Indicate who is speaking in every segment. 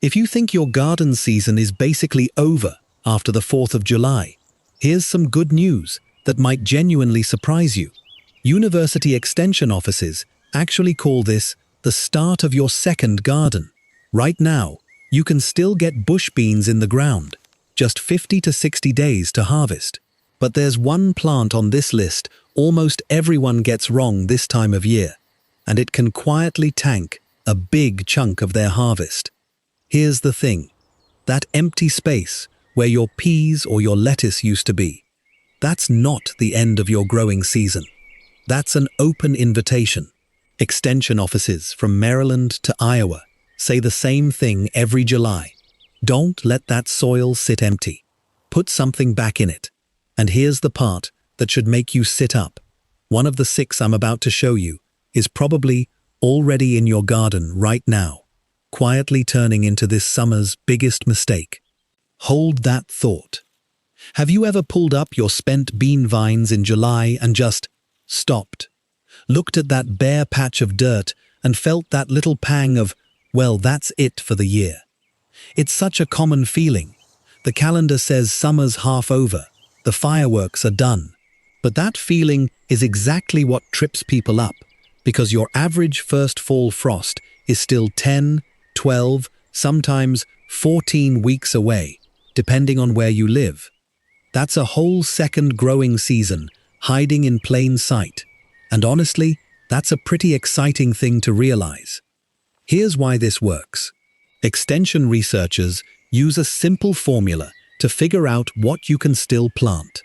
Speaker 1: If you think your garden season is basically over after the 4th of July, here's some good news that might genuinely surprise you. University extension offices actually call this the start of your second garden. Right now, you can still get bush beans in the ground, just 50 to 60 days to harvest. But there's one plant on this list almost everyone gets wrong this time of year, and it can quietly tank a big chunk of their harvest. Here's the thing, that empty space where your peas or your lettuce used to be, that's not the end of your growing season. That's an open invitation. Extension offices from Maryland to Iowa say the same thing every July. Don't let that soil sit empty. Put something back in it. And here's the part that should make you sit up. One of the 6 I'm about to show you is probably already in your garden right now, quietly turning into this summer's biggest mistake. Hold that thought. Have you ever pulled up your spent bean vines in July and just stopped, looked at that bare patch of dirt and felt that little pang of, well, that's it for the year? It's such a common feeling. The calendar says summer's half over, the fireworks are done. But that feeling is exactly what trips people up, because your average first fall frost is still 10, 12, sometimes 14 weeks away, depending on where you live. That's a whole second growing season hiding in plain sight. And honestly, that's a pretty exciting thing to realize. Here's why this works. Extension researchers use a simple formula to figure out what you can still plant.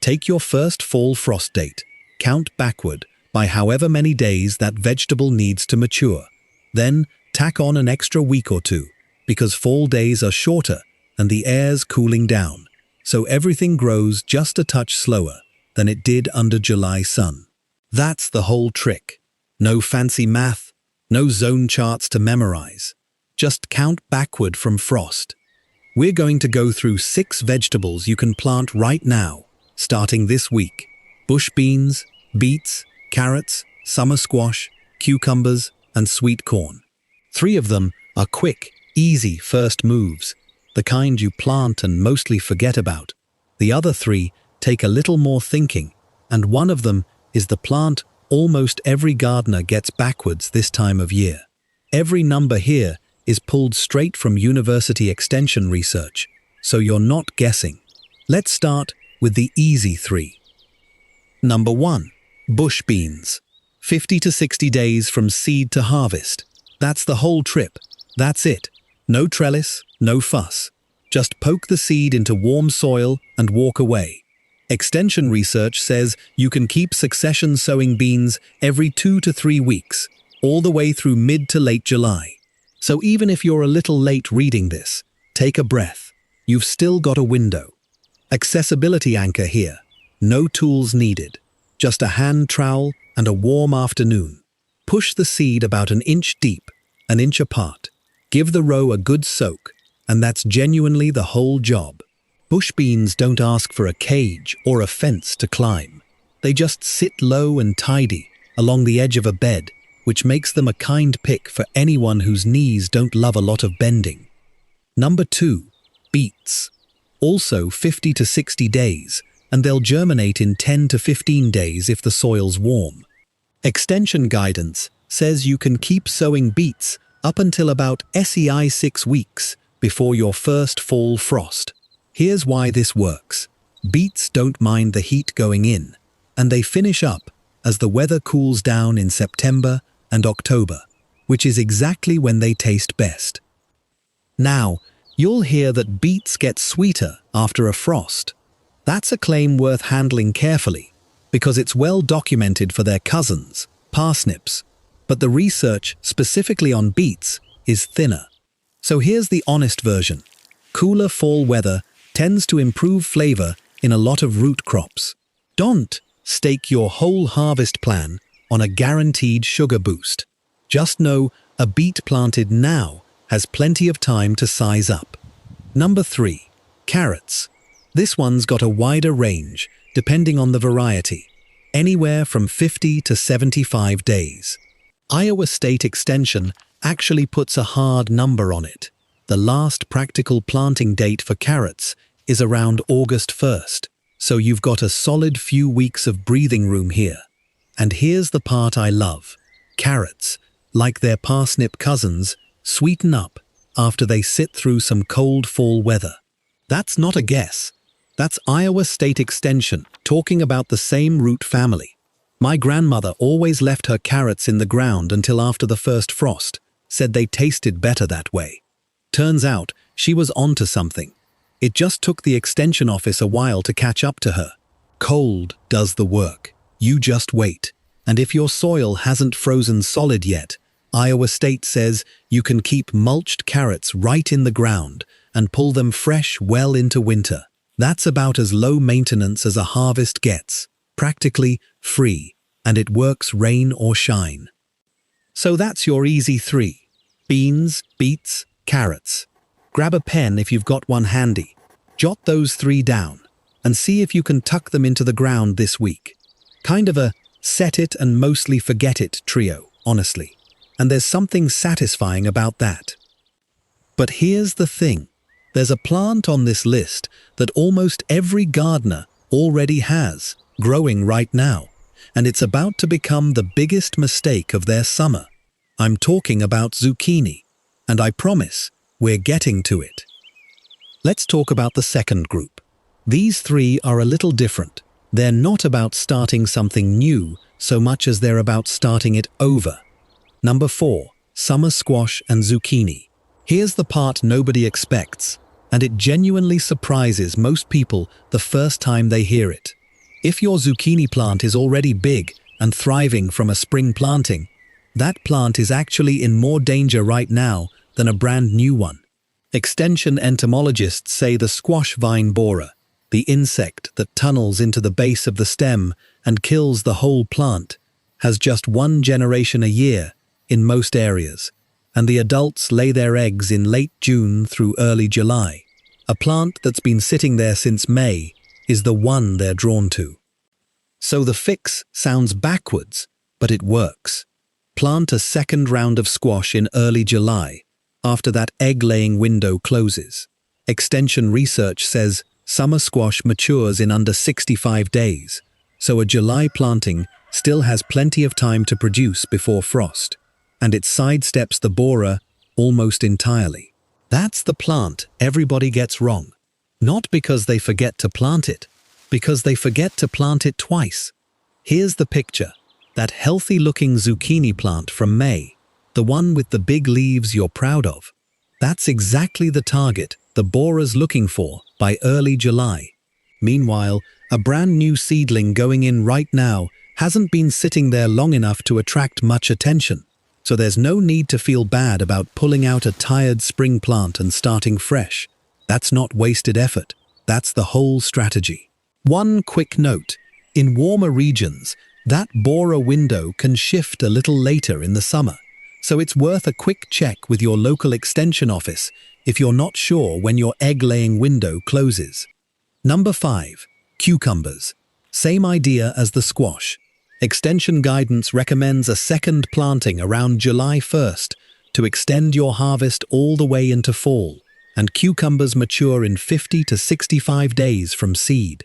Speaker 1: Take your first fall frost date, count backward by however many days that vegetable needs to mature. Then tack on an extra week or 2, because fall days are shorter and the air's cooling down, so everything grows just a touch slower than it did under July sun. That's the whole trick. No fancy math, no zone charts to memorize. Just count backward from frost. We're going to go through 6 vegetables you can plant right now, starting this week. Bush beans, beets, carrots, summer squash, cucumbers, and sweet corn. 3 of them are quick, easy first moves, the kind you plant and mostly forget about. The other 3 take a little more thinking, and one of them is the plant almost every gardener gets backwards this time of year. Every number here is pulled straight from university extension research, so you're not guessing. Let's start with the easy 3. Number 1. Bush beans. 50 to 60 days from seed to harvest. That's the whole trip. That's it. No trellis, no fuss. Just poke the seed into warm soil and walk away. Extension research says you can keep succession sowing beans every 2 to 3 weeks, all the way through mid to late July. So even if you're a little late reading this, take a breath. You've still got a window. Accessibility anchor here. No tools needed. Just a hand trowel and a warm afternoon. Push the seed about an inch deep, an inch apart. Give the row a good soak, and that's genuinely the whole job. Bush beans don't ask for a cage or a fence to climb. They just sit low and tidy along the edge of a bed, which makes them a kind pick for anyone whose knees don't love a lot of bending. Number 2. Beets. Also 50 to 60 days, and they'll germinate in 10 to 15 days if the soil's warm. Extension guidance says you can keep sowing beets up until about SEI 6 weeks before your first fall frost. Here's why this works. Beets don't mind the heat going in, and they finish up as the weather cools down in September and October, which is exactly when they taste best. Now, you'll hear that beets get sweeter after a frost. That's a claim worth handling carefully, because it's well documented for their cousins, parsnips, but the research specifically on beets is thinner. So here's the honest version. Cooler fall weather tends to improve flavor in a lot of root crops. Don't stake your whole harvest plan on a guaranteed sugar boost. Just know a beet planted now has plenty of time to size up. Number 3. Carrots. This one's got a wider range, depending on the variety, anywhere from 50 to 75 days. Iowa State Extension actually puts a hard number on it. The last practical planting date for carrots is around August 1st, so you've got a solid few weeks of breathing room here. And here's the part I love. Carrots, like their parsnip cousins, sweeten up after they sit through some cold fall weather. That's not a guess. That's Iowa State Extension talking about the same root family. My grandmother always left her carrots in the ground until after the first frost, said they tasted better that way. Turns out she was onto something. It just took the extension office a while to catch up to her. Cold does the work. You just wait. And if your soil hasn't frozen solid yet, Iowa State says you can keep mulched carrots right in the ground and pull them fresh well into winter. That's about as low maintenance as a harvest gets. Practically free, and it works rain or shine. So that's your easy 3. Beans, beets, carrots. Grab a pen if you've got one handy. Jot those 3 down, and see if you can tuck them into the ground this week. Kind of a set it and mostly forget it trio, honestly. And there's something satisfying about that. But here's the thing. There's a plant on this list that almost every gardener already has, growing right now, and it's about to become the biggest mistake of their summer. I'm talking about zucchini, and I promise we're getting to it. Let's talk about the second group. These 3 are a little different. They're not about starting something new so much as they're about starting it over. Number 4, summer squash and zucchini. Here's the part nobody expects, and it genuinely surprises most people the first time they hear it. If your zucchini plant is already big and thriving from a spring planting, that plant is actually in more danger right now than a brand new one. Extension entomologists say the squash vine borer, the insect that tunnels into the base of the stem and kills the whole plant, has just 1 generation a year in most areas, and the adults lay their eggs in late June through early July. A plant that's been sitting there since May is the one they're drawn to. So the fix sounds backwards, but it works. Plant a second round of squash in early July, after that egg-laying window closes. Extension research says summer squash matures in under 65 days, so a July planting still has plenty of time to produce before frost, and it sidesteps the borer almost entirely. That's the plant everybody gets wrong. Not because they forget to plant it, because they forget to plant it twice. Here's the picture. That healthy-looking zucchini plant from May, the one with the big leaves you're proud of. That's exactly the target the borer's looking for by early July. Meanwhile, a brand new seedling going in right now hasn't been sitting there long enough to attract much attention, so there's no need to feel bad about pulling out a tired spring plant and starting fresh. That's not wasted effort. That's the whole strategy. One quick note. In warmer regions, that borer window can shift a little later in the summer, so it's worth a quick check with your local extension office if you're not sure when your egg-laying window closes. Number 5. Cucumbers. Same idea as the squash. Extension guidance recommends a second planting around July 1st to extend your harvest all the way into fall, and cucumbers mature in 50 to 65 days from seed.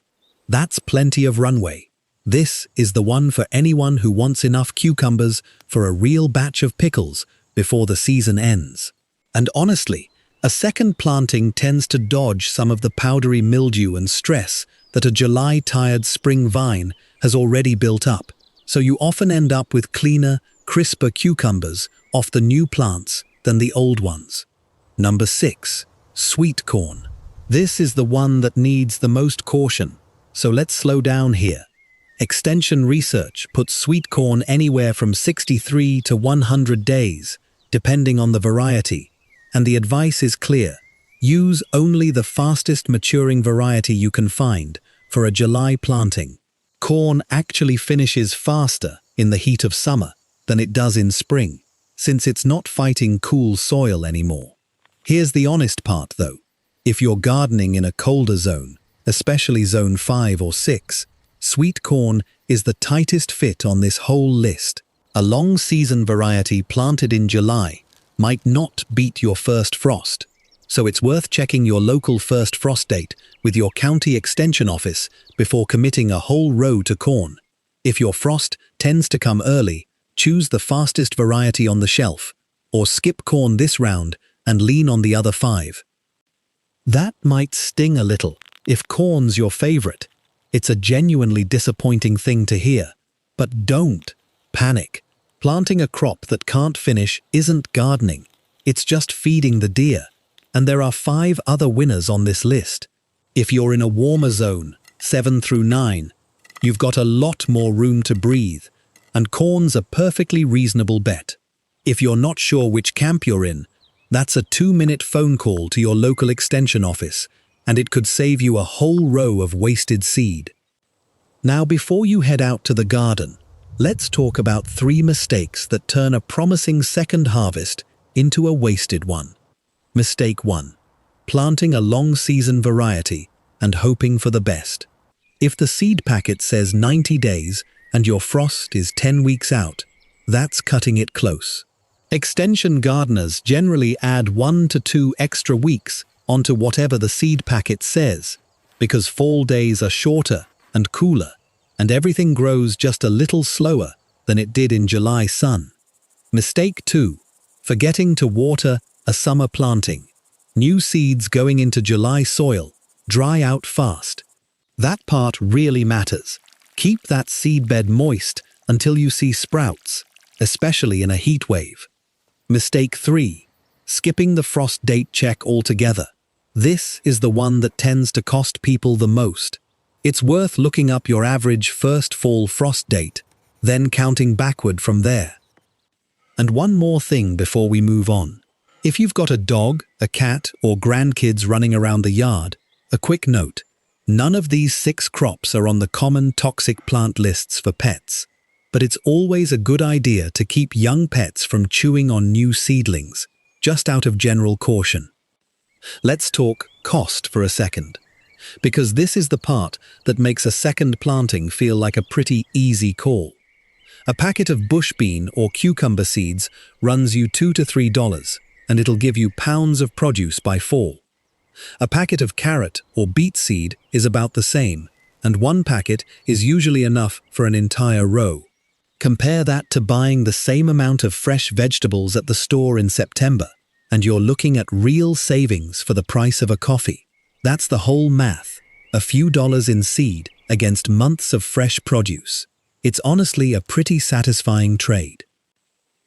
Speaker 1: That's plenty of runway. This is the one for anyone who wants enough cucumbers for a real batch of pickles before the season ends. And honestly, a second planting tends to dodge some of the powdery mildew and stress that a July-tired spring vine has already built up, so you often end up with cleaner, crisper cucumbers off the new plants than the old ones. Number 6. Sweet corn. This is the one that needs the most caution, so let's slow down here. Extension research puts sweet corn anywhere from 63 to 100 days, depending on the variety, and the advice is clear. Use only the fastest maturing variety you can find for a July planting. Corn actually finishes faster in the heat of summer than it does in spring, since it's not fighting cool soil anymore. Here's the honest part though. If you're gardening in a colder zone, especially zone 5 or 6, sweet corn is the tightest fit on this whole list. A long season variety planted in July might not beat your first frost, So it's worth checking your local first frost date with your county extension office before committing a whole row to corn. If your frost tends to come early, choose the fastest variety on the shelf, or skip corn this round and lean on the other 5. That might sting a little if corn's your favorite. It's a genuinely disappointing thing to hear. But don't panic. Planting a crop that can't finish isn't gardening. It's just feeding the deer. And there are 5 other winners on this list. If you're in a warmer zone, 7 through 9, you've got a lot more room to breathe, and corn's a perfectly reasonable bet. If you're not sure which camp you're in, that's a 2-minute phone call to your local extension office, and it could save you a whole row of wasted seed. Now, before you head out to the garden, let's talk about 3 mistakes that turn a promising second harvest into a wasted one. Mistake 1. Planting a long-season variety and hoping for the best. If the seed packet says 90 days and your frost is 10 weeks out, that's cutting it close. Extension gardeners generally add 1 to 2 extra weeks onto whatever the seed packet says, because fall days are shorter and cooler, and everything grows just a little slower than it did in July sun. Mistake 2. Forgetting to water a summer planting. New seeds going into July soil dry out fast. That part really matters. Keep that seedbed moist until you see sprouts, especially in a heat wave. Mistake 3. Skipping the frost date check altogether. This is the one that tends to cost people the most. It's worth looking up your average first fall frost date, then counting backward from there. And one more thing before we move on. If you've got a dog, a cat, or grandkids running around the yard, a quick note. None of these 6 crops are on the common toxic plant lists for pets, but it's always a good idea to keep young pets from chewing on new seedlings, just out of general caution. Let's talk cost for a second, because this is the part that makes a second planting feel like a pretty easy call. A packet of bush bean or cucumber seeds runs you $2 to $3, and it'll give you pounds of produce by fall. A packet of carrot or beet seed is about the same, and 1 packet is usually enough for an entire row. Compare that to buying the same amount of fresh vegetables at the store in September, and you're looking at real savings for the price of a coffee. That's the whole math, a few dollars in seed against months of fresh produce. It's honestly a pretty satisfying trade.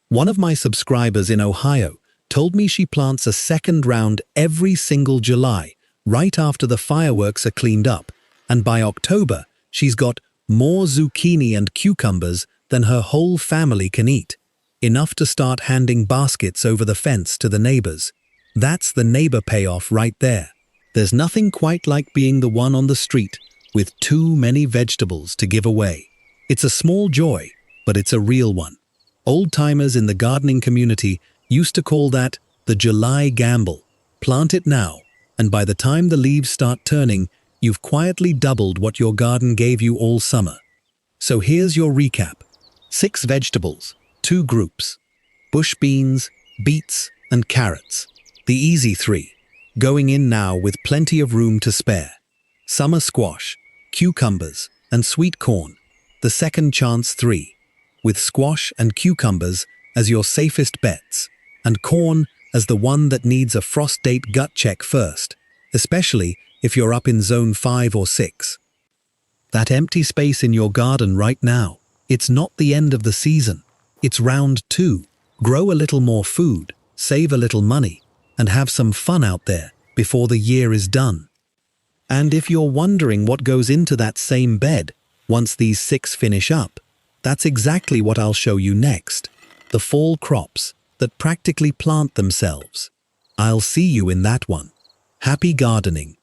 Speaker 1: One of my subscribers in Ohio told me she plants a second round every single July, right after the fireworks are cleaned up, and by October, she's got more zucchini and cucumbers than her whole family can eat, enough to start handing baskets over the fence to the neighbors. That's the neighbor payoff right there. There's nothing quite like being the one on the street with too many vegetables to give away. It's a small joy, but it's a real one. Old-timers in the gardening community used to call that the July gamble. Plant it now, and by the time the leaves start turning, you've quietly doubled what your garden gave you all summer. So here's your recap. 6 vegetables, 2 groups. Bush beans, beets, and carrots. The easy 3, going in now with plenty of room to spare. Summer squash, cucumbers, and sweet corn. The second chance 3, with squash and cucumbers as your safest bets, and corn as the one that needs a frost date gut check first, especially if you're up in zone 5 or 6. That empty space in your garden right now, it's not the end of the season. It's round 2. Grow a little more food, save a little money, and have some fun out there before the year is done. And if you're wondering what goes into that same bed once these 6 finish up, that's exactly what I'll show you next. The fall crops that practically plant themselves. I'll see you in that one. Happy gardening.